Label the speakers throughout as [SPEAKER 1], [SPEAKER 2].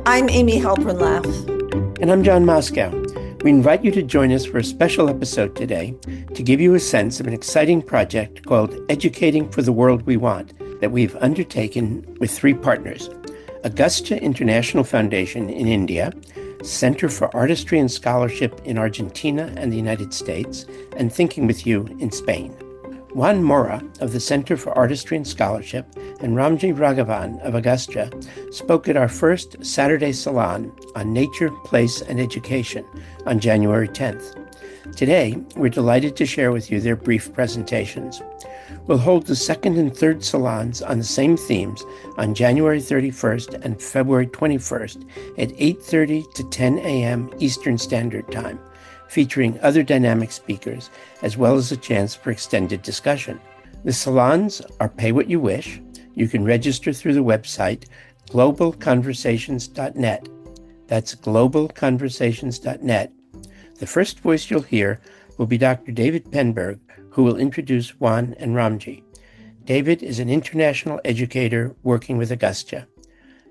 [SPEAKER 1] I'm Amy Halpern-Laff.
[SPEAKER 2] And I'm John Moscow. We invite you to join us for a special episode today to give you a sense of an exciting project called Educating for the World We Want that we've undertaken with three partners: Augusta International Foundation in India, Center for Artistry and Scholarship in Argentina and the United States, and Thinking with You in Spain. Juan Mora of the Center for Artistry and Scholarship and Ramji Raghavan of Augusta spoke at our first Saturday Salon on Nature, Place, and Education on January 10th. Today, we're delighted to share with you their brief presentations. We'll hold the second and third salons on the same themes on January 31st and February 21st at 8:30 to 10 a.m. Eastern Standard Time, featuring other dynamic speakers, as well as a chance for extended discussion. The salons are pay what you wish. You can register through the website globalconversations.net. That's globalconversations.net. The first voice you'll hear will be Dr. David Penberg, who will introduce Juan and Ramji. David is an international educator working with Augusta.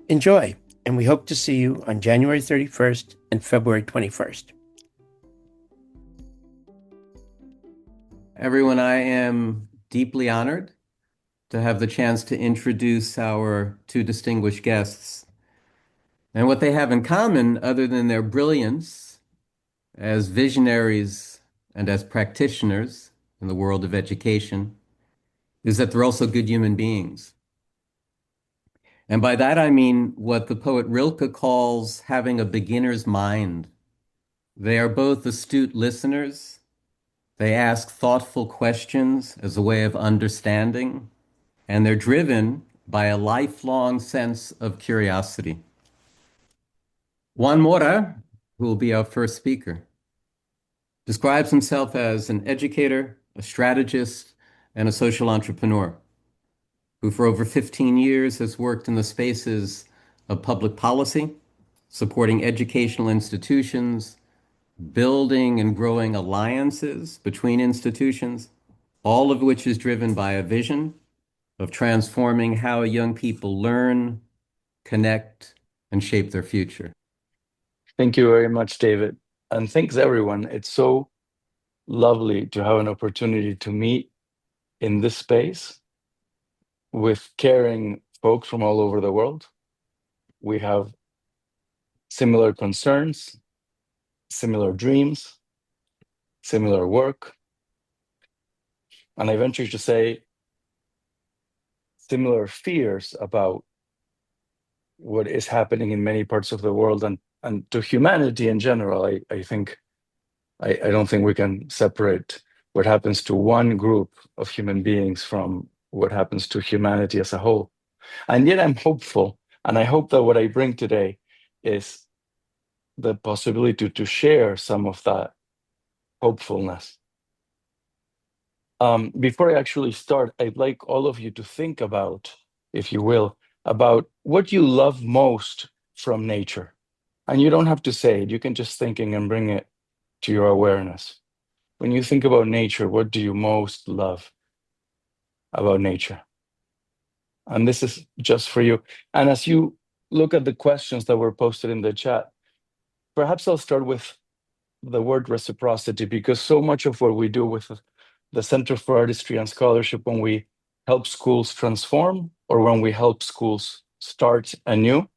[SPEAKER 2] Enjoy, and we hope to see you on January 31st and February 21st.
[SPEAKER 3] Everyone, I am deeply honored to have the chance to introduce our two distinguished guests. And what they have in common, other than their brilliance as visionaries and as practitioners in the world of education, is that they're also good human beings. And by that I mean what the poet Rilke calls having a beginner's mind. They are both astute listeners. They ask thoughtful questions as a way of understanding, and they're driven by a lifelong sense of curiosity. Juan Mora, who will be our first speaker, describes himself as an educator, a strategist, and a social entrepreneur, who for over 15 years has worked in the spaces of public policy, supporting educational institutions, building and growing alliances between institutions, all of which is driven by a vision of transforming how young people learn, connect, and shape their future.
[SPEAKER 4] Thank you very much, David. And thanks, everyone. It's so lovely to have an opportunity to meet in this space with caring folks from all over the world. We have similar concerns, similar dreams, similar work, and I venture to say similar fears about what is happening in many parts of the world and to humanity in general. I don't think we can separate what happens to one group of human beings from what happens to humanity as a whole. And yet I'm hopeful, and I hope that what I bring today is the possibility to share some of that hopefulness. Before I actually start, I'd like all of you to think about, if you will, about what you love most from nature. And you don't have to say it, you can just thinking and bring it to your awareness. When you think about nature, what do you most love about nature? And this is just for you. And as you look at the questions that were posted in the chat, perhaps I'll start with the word reciprocity, because so much of what we do with the Center for Artistry and Scholarship, when we help schools transform or when we help schools start anew,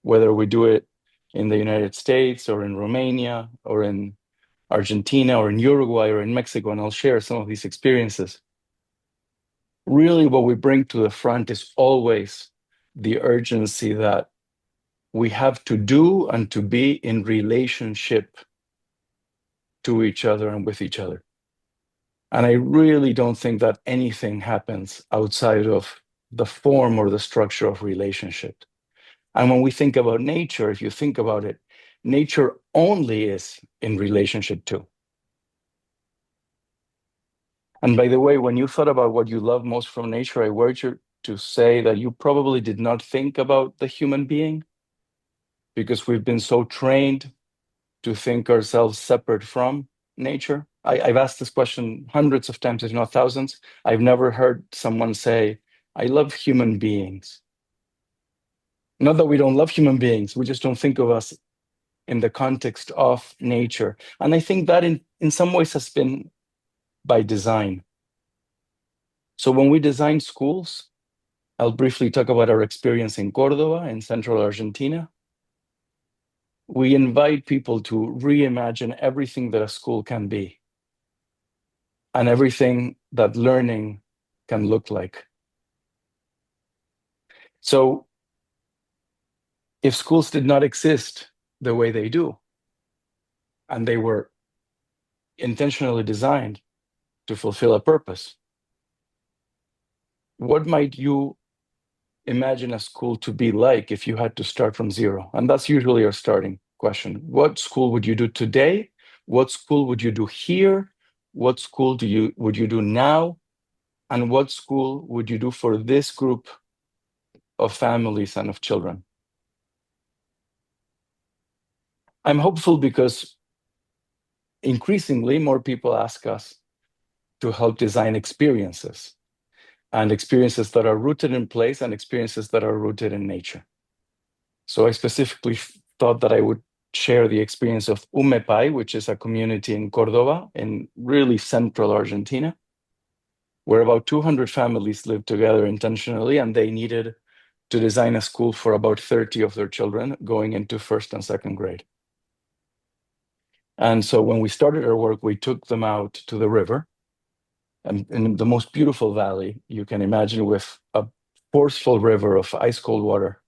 [SPEAKER 4] whether we do it in the United States or in Romania or in Argentina or in Uruguay or in Mexico, and I'll share some of these experiences. Really, what we bring to the front is always the urgency that we have to do and to be in relationship to each other and with each other. And I really don't think that anything happens outside of the form or the structure of relationship. And when we think about nature, if you think about it, nature only is in relationship to. And by the way, when you thought about what you love most from nature, I urge you to say that you probably did not think about the human being, because we've been so trained to think ourselves separate from nature. I've asked this question hundreds of times, if not thousands. I've never heard someone say, I love human beings. Not that we don't love human beings, we just don't think of us in the context of nature. And I think that in some ways has been by design. So when we design schools, I'll briefly talk about our experience in Córdoba, in central Argentina. We invite people to reimagine everything that a school can be and everything that learning can look like. So if schools did not exist the way they do, and they were intentionally designed to fulfill a purpose, what might you imagine a school to be like if you had to start from zero? And that's usually our starting question. What school would you do today? What school would you do here? What school would you do now? And what school would you do for this group of families and of children? I'm hopeful because increasingly more people ask us to help design experiences, and experiences that are rooted in place and experiences that are rooted in nature. So I specifically thought that I would share the experience of Umepay, which is a community in Córdoba, in really central Argentina, where about 200 families live together intentionally, and they needed to design a school for about 30 of their children going into first and second grade. And so when we started our work, we took them out to the river, and in the most beautiful valley you can imagine, with a forceful river of ice cold water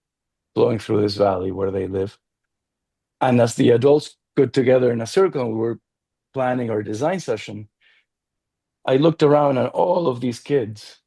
[SPEAKER 4] flowing through this valley where they live. And as the adults got together in a circle and we were planning our design session, I looked around at all of these kids,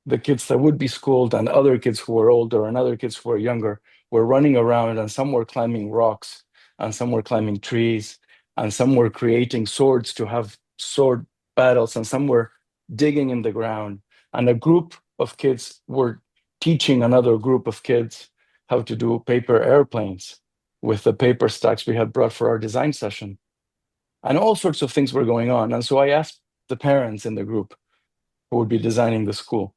[SPEAKER 4] the kids that would be schooled and other kids who were older and other kids who were younger, were running around, and some were climbing rocks, and some were climbing trees, and some were creating swords to have sword battles, and some were digging in the ground. And a group of kids were teaching another group of kids how to do paper airplanes with the paper stacks we had brought for our design session. And all sorts of things were going on. And so I asked the parents in the group who would be designing the school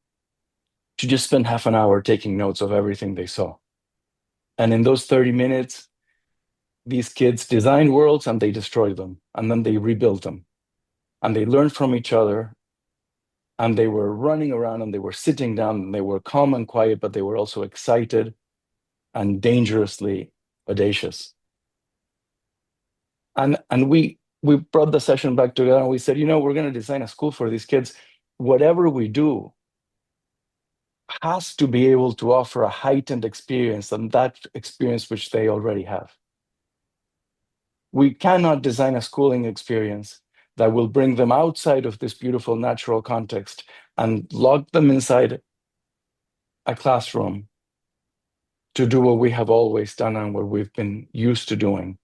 [SPEAKER 4] to just spend half an hour taking notes of everything they saw. And in those 30 minutes, these kids designed worlds and they destroyed them, and then they rebuilt them. And they learned from each other, and they were running around, and they were sitting down, and they were calm and quiet, but they were also excited and dangerously audacious. And we brought the session back together, and we said, we're going to design a school for these kids. Whatever we do has to be able to offer a heightened experience than that experience which they already have. We cannot design a schooling experience that will bring them outside of this beautiful natural context and lock them inside a classroom to do what we have always done and what we've been used to doing.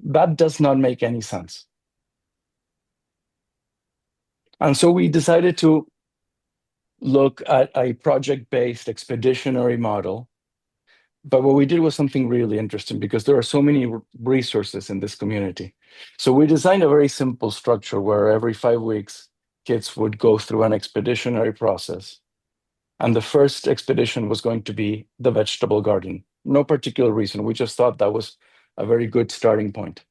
[SPEAKER 4] That does not make any sense. And so we decided to look at a project-based expeditionary model. But what we did was something really interesting, because there are so many resources in this community. So we designed a very simple structure where every 5 weeks, kids would go through an expeditionary process. And the first expedition was going to be the vegetable garden. No particular reason. We just thought that was a very good starting point.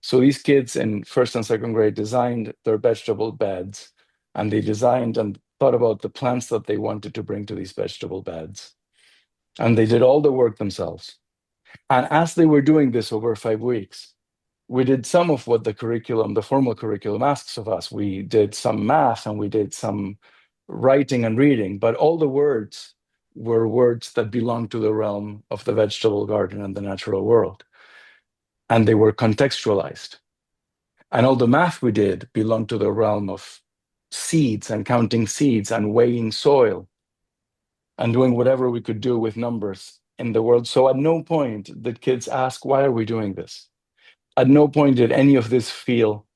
[SPEAKER 4] So these kids in first and second grade designed their vegetable beds, and they designed and thought about the plants that they wanted to bring to these vegetable beds. And they did all the work themselves. And as they were doing this over 5 weeks, we did some of what the formal curriculum asks of us. We did some math and we did some writing and reading, but all the words were words that belonged to the realm of the vegetable garden and the natural world. And they were contextualized. And all the math we did belonged to the realm of seeds and counting seeds and weighing soil and doing whatever we could do with numbers in the world. So at no point did kids ask, why are we doing this? At no point did any of this feel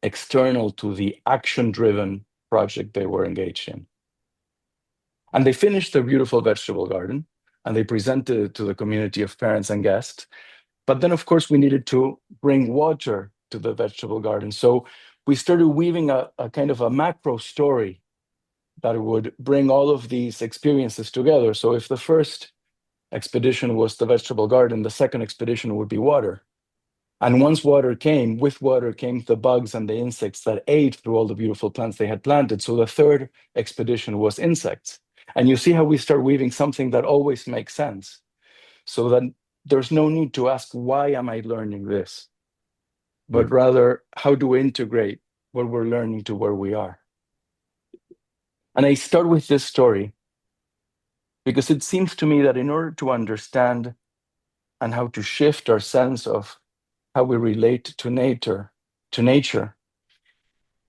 [SPEAKER 4] external to the action-driven project they were engaged in. And they finished their beautiful vegetable garden, and they presented it to the community of parents and guests. But then, of course, we needed to bring water to the vegetable garden. So we started weaving a kind of a macro story that would bring all of these experiences together. So if the first expedition was the vegetable garden, the second expedition would be water. And once water came, with water came the bugs and the insects that ate through all the beautiful plants they had planted. So the third expedition was insects. And you see how we start weaving something that always makes sense. So that there's no need to ask, why am I learning this? But rather, how do we integrate what we're learning to where we are? And I start with this story because it seems to me that in order to understand and how to shift our sense of how we relate to nature,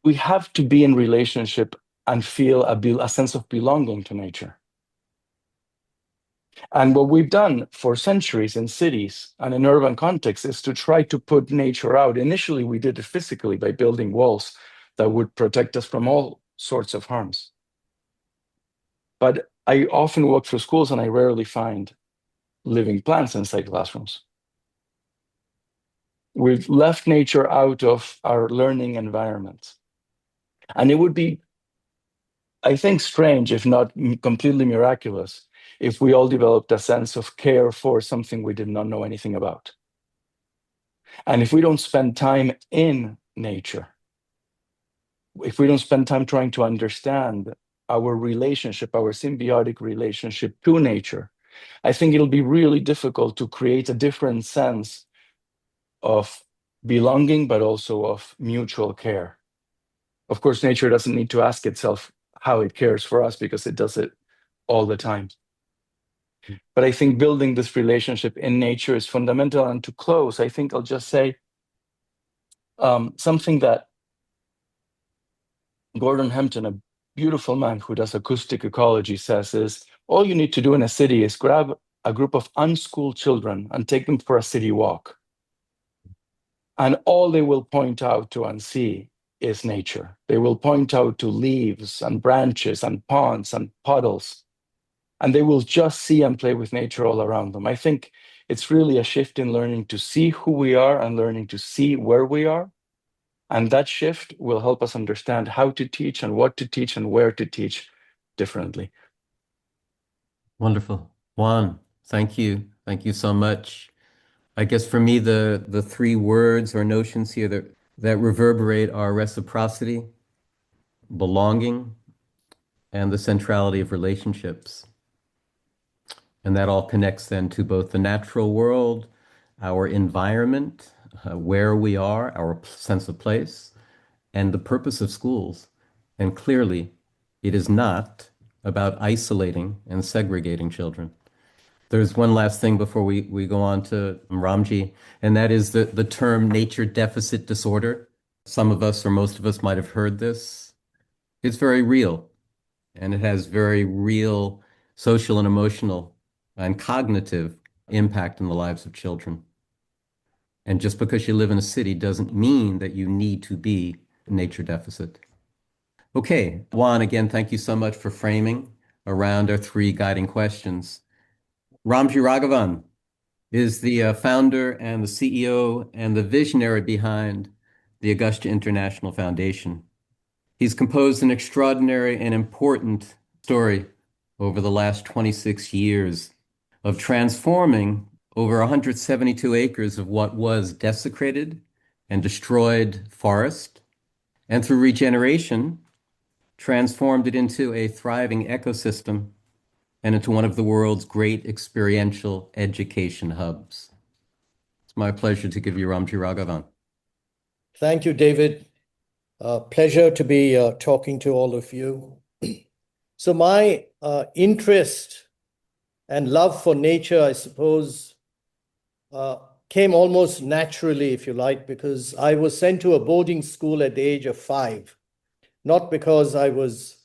[SPEAKER 4] we have to be in relationship and feel a sense of belonging to nature. And what we've done for centuries in cities and in urban contexts is to try to put nature out. Initially, we did it physically by building walls that would protect us from all sorts of harms. But I often walk through schools and I rarely find living plants inside classrooms. We've left nature out of our learning environments. And it would be, I think, strange, if not completely miraculous, if we all developed a sense of care for something we did not know anything about. And if we don't spend time in nature, if we don't spend time trying to understand our relationship, our symbiotic relationship to nature, I think it'll be really difficult to create a different sense of belonging, but also of mutual care. Of course, nature doesn't need to ask itself how it cares for us because it does it all the time. But I think building this relationship in nature is fundamental. And to close, I think I'll just say something that Gordon Hempton, a beautiful man who does acoustic ecology, says is, all you need to do in a city is grab a group of unschooled children and take them for a city walk. And all they will point out to and see is nature. They will point out to leaves and branches and ponds and puddles. And they will just see and play with nature all around them. I think it's really a shift in learning to see who we are and learning to see where we are. And that shift will help us understand how to teach and what to teach and where to teach differently.
[SPEAKER 3] Wonderful. Juan, thank you. Thank you so much. I guess for me, the three words or notions here that reverberate are reciprocity, belonging, and the centrality of relationships. And that all connects then to both the natural world, our environment, where we are, our sense of place, and the purpose of schools. And clearly, it is not about isolating and segregating children. There's one last thing before we go on to Ramji, and that is the term nature deficit disorder. Some of us or most of us might have heard this. It's very real, and it has very real social and emotional and cognitive impact in the lives of children. And just because you live in a city doesn't mean that you need to be nature deficit. Okay, Juan, again, thank you so much for framing around our three guiding questions. Ramji Raghavan is the founder and the CEO and the visionary behind the Augusta International Foundation. He's composed an extraordinary and important story over the last 26 years of transforming over 172 acres of what was desecrated and destroyed forest, and through regeneration, transformed it into a thriving ecosystem and into one of the world's great experiential education hubs. It's my pleasure to give you Ramji Raghavan.
[SPEAKER 5] Thank you, David. Pleasure to be talking to all of you. So my interest and love for nature, I suppose, came almost naturally, if you like, because I was sent to a boarding school at the age of 5, not because I was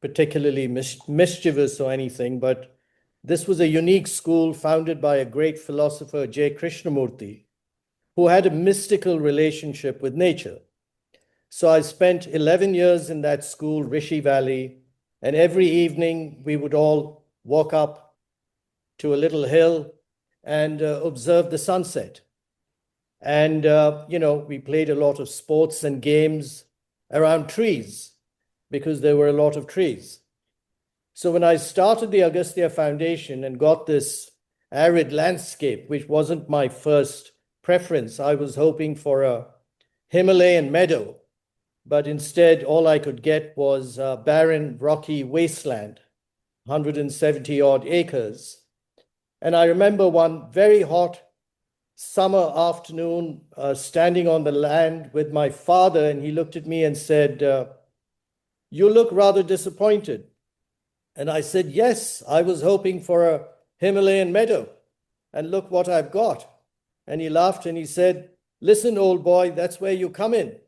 [SPEAKER 5] particularly mischievous or anything, but this was a unique school founded by a great philosopher, J. Krishnamurti, who had a mystical relationship with nature. So I spent 11 years in that school, Rishi Valley, and every evening we would all walk up to a little hill and observe the sunset. And, we played a lot of sports and games around trees because there were a lot of trees. So when I started the Agastya Foundation and got this arid landscape, which wasn't my first preference. I was hoping for a Himalayan meadow, but instead all I could get was a barren, rocky wasteland, 170 odd acres. And I remember one very hot summer afternoon standing on the land with my father, and he looked at me and said, "You look rather disappointed." And I said, "Yes, I was hoping for a Himalayan meadow, and look what I've got." And he laughed and he said, "Listen, old boy, that's where you come in.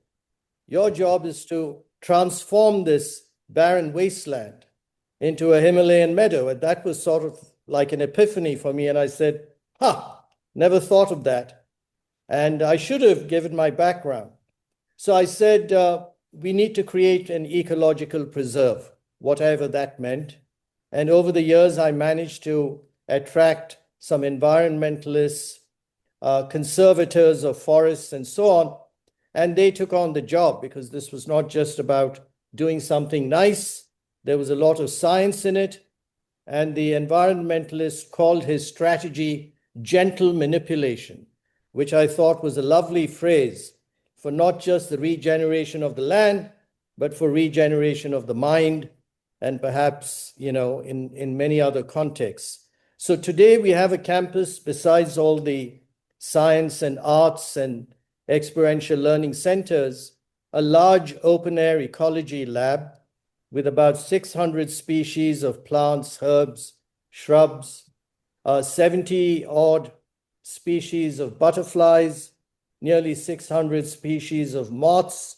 [SPEAKER 5] Your job is to transform this barren wasteland into a Himalayan meadow." And that was sort of like an epiphany for me. And I said, never thought of that. And I should have given my background. So I said, we need to create an ecological preserve, whatever that meant. And over the years, I managed to attract some environmentalists, conservators of forests, and so on. And they took on the job, because this was not just about doing something nice. There was a lot of science in it. And the environmentalist called his strategy gentle manipulation, which I thought was a lovely phrase for not just the regeneration of the land, but for regeneration of the mind, and perhaps, in many other contexts. So today we have a campus, besides all the science and arts and experiential learning centers, a large open-air ecology lab with about 600 species of plants, herbs, shrubs, 70 odd species of butterflies, nearly 600 species of moths.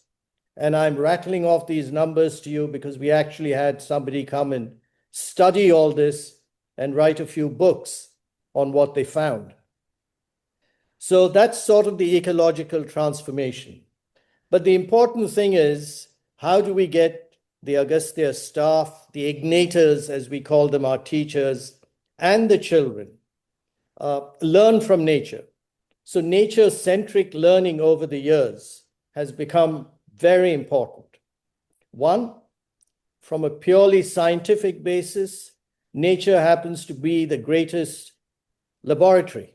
[SPEAKER 5] And I'm rattling off these numbers to you because we actually had somebody come and study all this and write a few books on what they found. So that's sort of the ecological transformation. But the important thing is, how do we get the Agastya staff, the ignaters, as we call them, our teachers, and the children, learn from nature? So nature-centric learning over the years has become very important. One, from a purely scientific basis, nature happens to be the greatest laboratory.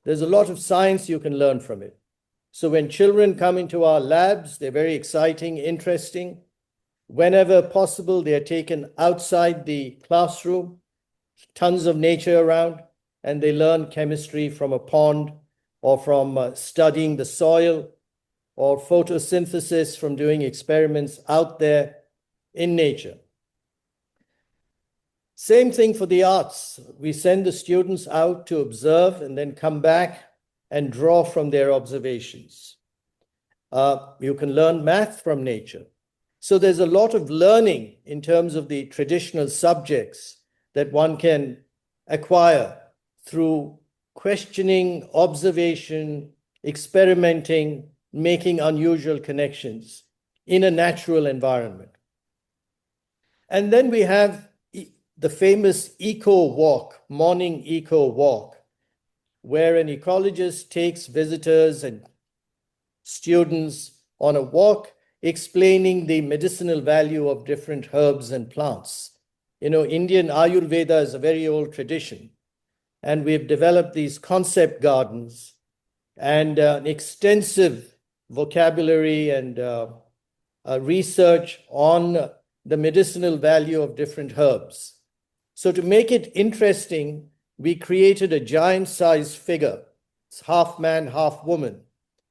[SPEAKER 5] There's a lot of science you can learn from it. So when children come into our labs, they're very exciting, interesting. Whenever possible, they're taken outside the classroom, tons of nature around, and they learn chemistry from a pond, or from studying the soil, or photosynthesis from doing experiments out there in nature. Same thing for the arts. We send the students out to observe and then come back and draw from their observations. You can learn math from nature. So there's a lot of learning in terms of the traditional subjects that one can acquire through questioning, observation, experimenting, making unusual connections in a natural environment. And then we have the famous eco walk, morning eco walk, where an ecologist takes visitors and students on a walk explaining the medicinal value of different herbs and plants. Indian Ayurveda is a very old tradition, and we've developed these concept gardens and an extensive vocabulary and research on the medicinal value of different herbs. So to make it interesting, we created a giant-sized figure. It's half man, half woman.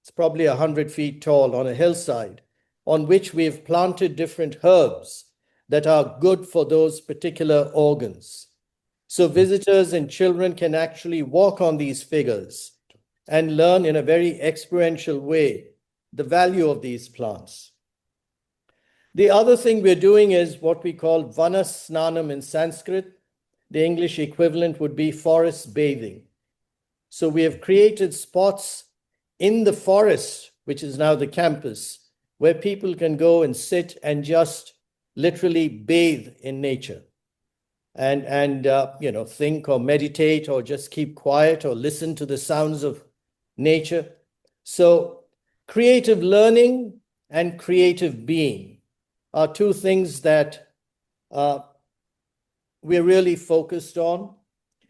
[SPEAKER 5] It's probably 100 feet tall on a hillside, on which we've planted different herbs that are good for those particular organs. So visitors and children can actually walk on these figures and learn in a very experiential way the value of these plants. The other thing we're doing is what we call vanasnanam in Sanskrit. The English equivalent would be forest bathing. So we have created spots in the forest, which is now the campus, where people can go and sit and just literally bathe in nature and think or meditate or just keep quiet or listen to the sounds of nature. So creative learning and creative being are two things that we're really focused on.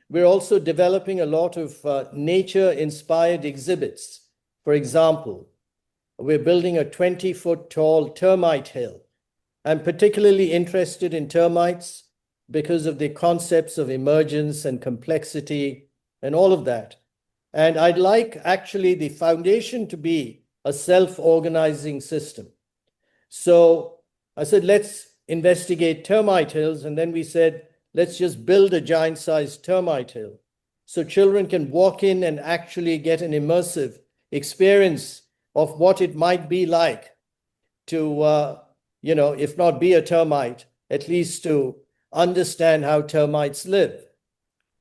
[SPEAKER 5] we're also developing a lot of nature-inspired exhibits. For example, we're building a 20-foot tall termite hill. I'm particularly interested in termites because of the concepts of emergence and complexity and all of that. And I'd like actually the foundation to be a self-organizing system. So I said, let's investigate termite hills. And then we said, let's just build a giant-sized termite hill so children can walk in and actually get an immersive experience of what it might be like to, if not be a termite, at least to understand how termites live.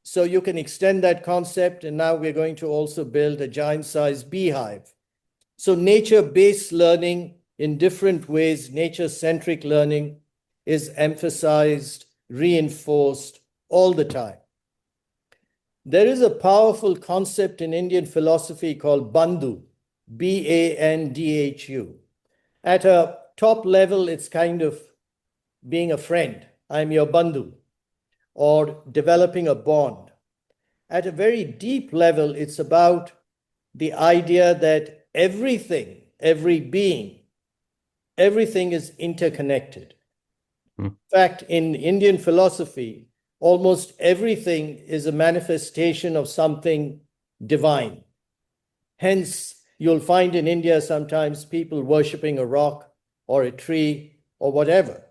[SPEAKER 5] So you can extend that concept, and now we're going to also build a giant-sized beehive. So nature-based learning in different ways, nature-centric learning is emphasized, reinforced all the time. There is a powerful concept in Indian philosophy called bandhu, B-A-N-D-H-U. At a top level, it's kind of being a friend. I'm your bandhu, or developing a bond. At a very deep level, it's about the idea that everything, every being, everything is interconnected. In fact, in Indian philosophy, almost everything is a manifestation of something divine. Hence, you'll find in India sometimes people worshipping a rock or a tree or whatever.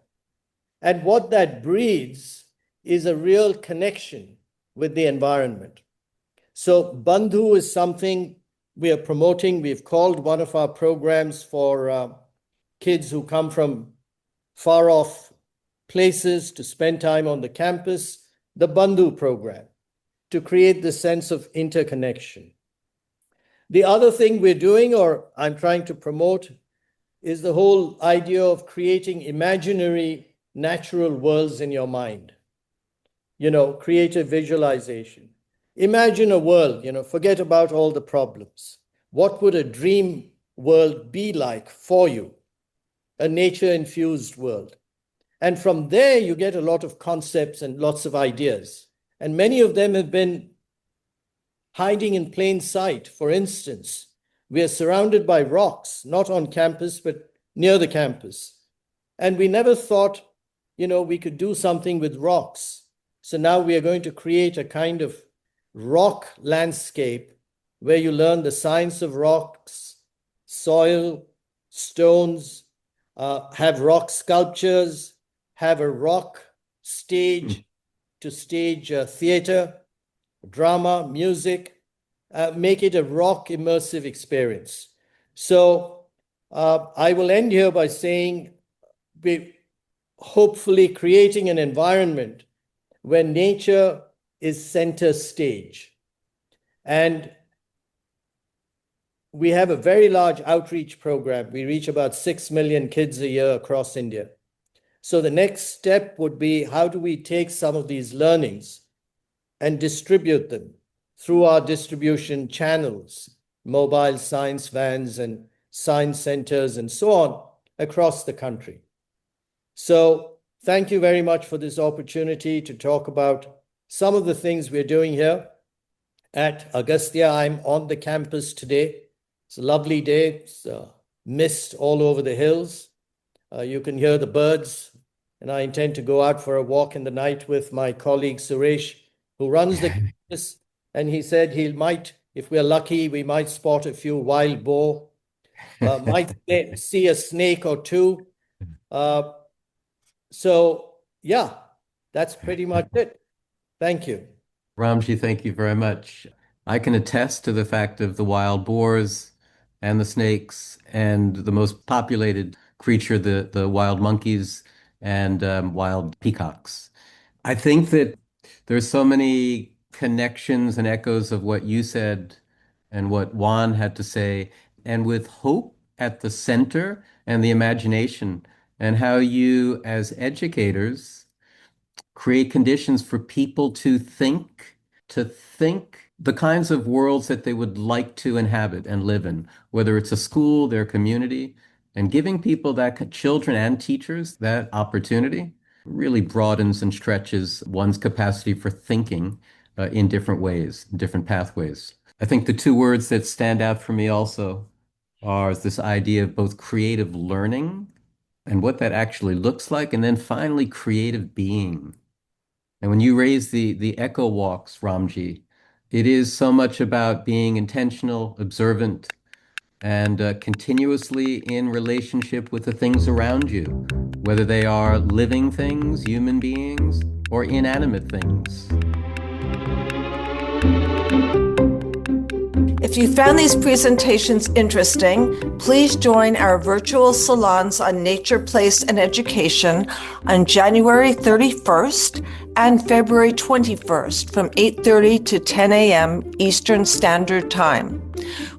[SPEAKER 5] And what that breeds is a real connection with the environment. So Bandhu is something we are promoting. We've called one of our programs for kids who come from far off places to spend time on the campus, the Bandhu program, to create the sense of interconnection. The other thing we're doing, or I'm trying to promote, is the whole idea of creating imaginary natural worlds in your mind. Creative visualization. Imagine a world, forget about all the problems. What would a dream world be like for you? A nature-infused world. And from there, you get a lot of concepts and lots of ideas. And many of them have been hiding in plain sight. For instance, we are surrounded by rocks, not on campus, but near the campus. And we never thought, we could do something with rocks. So now we are going to create a kind of rock landscape where you learn the science of rocks, soil, stones, have rock sculptures, have a rock stage to stage theater, drama, music, make it a rock immersive experience. So I will end here by saying we're hopefully creating an environment where nature is center stage. And we have a very large outreach program. We reach about 6 million kids a year across India. So the next step would be, how do we take some of these learnings and distribute them through our distribution channels, mobile science vans and science centers and so on across the country. So thank you very much for this opportunity to talk about some of the things we're doing here at Agastya. I'm on the campus today. It's a lovely day. It's mist all over the hills. You can hear the birds. And I intend to go out for a walk in the night with my colleague Suresh, who runs the campus. And he said he might, if we're lucky, we might spot a few wild boar, might see a snake or two. So yeah, that's pretty much it. Thank you.
[SPEAKER 3] Ramji, thank you very much. I can attest to the fact of the wild boars and the snakes and the most populated creature, the wild monkeys and wild peacocks. I think that there's so many connections and echoes of what you said and what Juan had to say, and with hope at the center and the imagination, and how you, as educators, create conditions for people to think the kinds of worlds that they would like to inhabit and live in, whether it's a school, their community, and giving people that, children and teachers, that opportunity really broadens and stretches one's capacity for thinking in different ways, different pathways. I think the two words that stand out for me also are this idea of both creative learning and what that actually looks like, and then finally creative being. And when you raise the echo walks, Ramji, it is so much about being intentional, observant, and continuously in relationship with the things around you, whether they are living things, human beings, or inanimate things.
[SPEAKER 1] If you found these presentations interesting, please join our virtual salons on nature, place, and education on January 31st and February 21st from 8:30 to 10 a.m. Eastern Standard Time.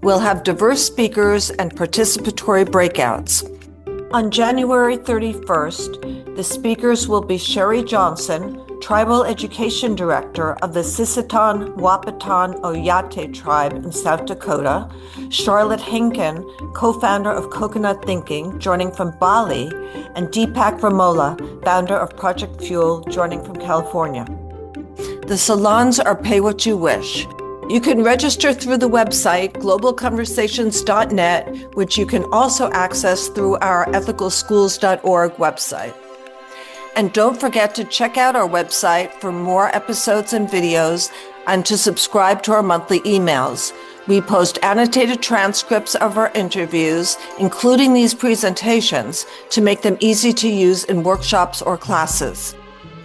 [SPEAKER 1] We'll have diverse speakers and participatory breakouts. On January 31st, the speakers will be Sherry Johnson, Tribal Education Director of the Sisseton Wahpeton Oyate Tribe in South Dakota, Charlotte Henkin, co-founder of Coconut Thinking, joining from Bali, and Deepak Ramola, founder of Project Fuel, joining from California. The salons are pay what you wish. You can register through the website globalconversations.net, which you can also access through our ethicalschools.org website. And don't forget to check out our website for more episodes and videos and to subscribe to our monthly emails. We post annotated transcripts of our interviews, including these presentations, to make them easy to use in workshops or classes.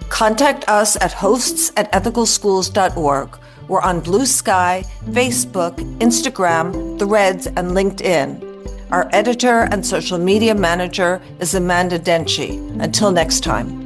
[SPEAKER 1] Contact us at hosts@ethicalschools.org. We're on Blue Sky, Facebook, Instagram, Threads, and LinkedIn. Our editor and social media manager is Amanda Denchi. Until next time.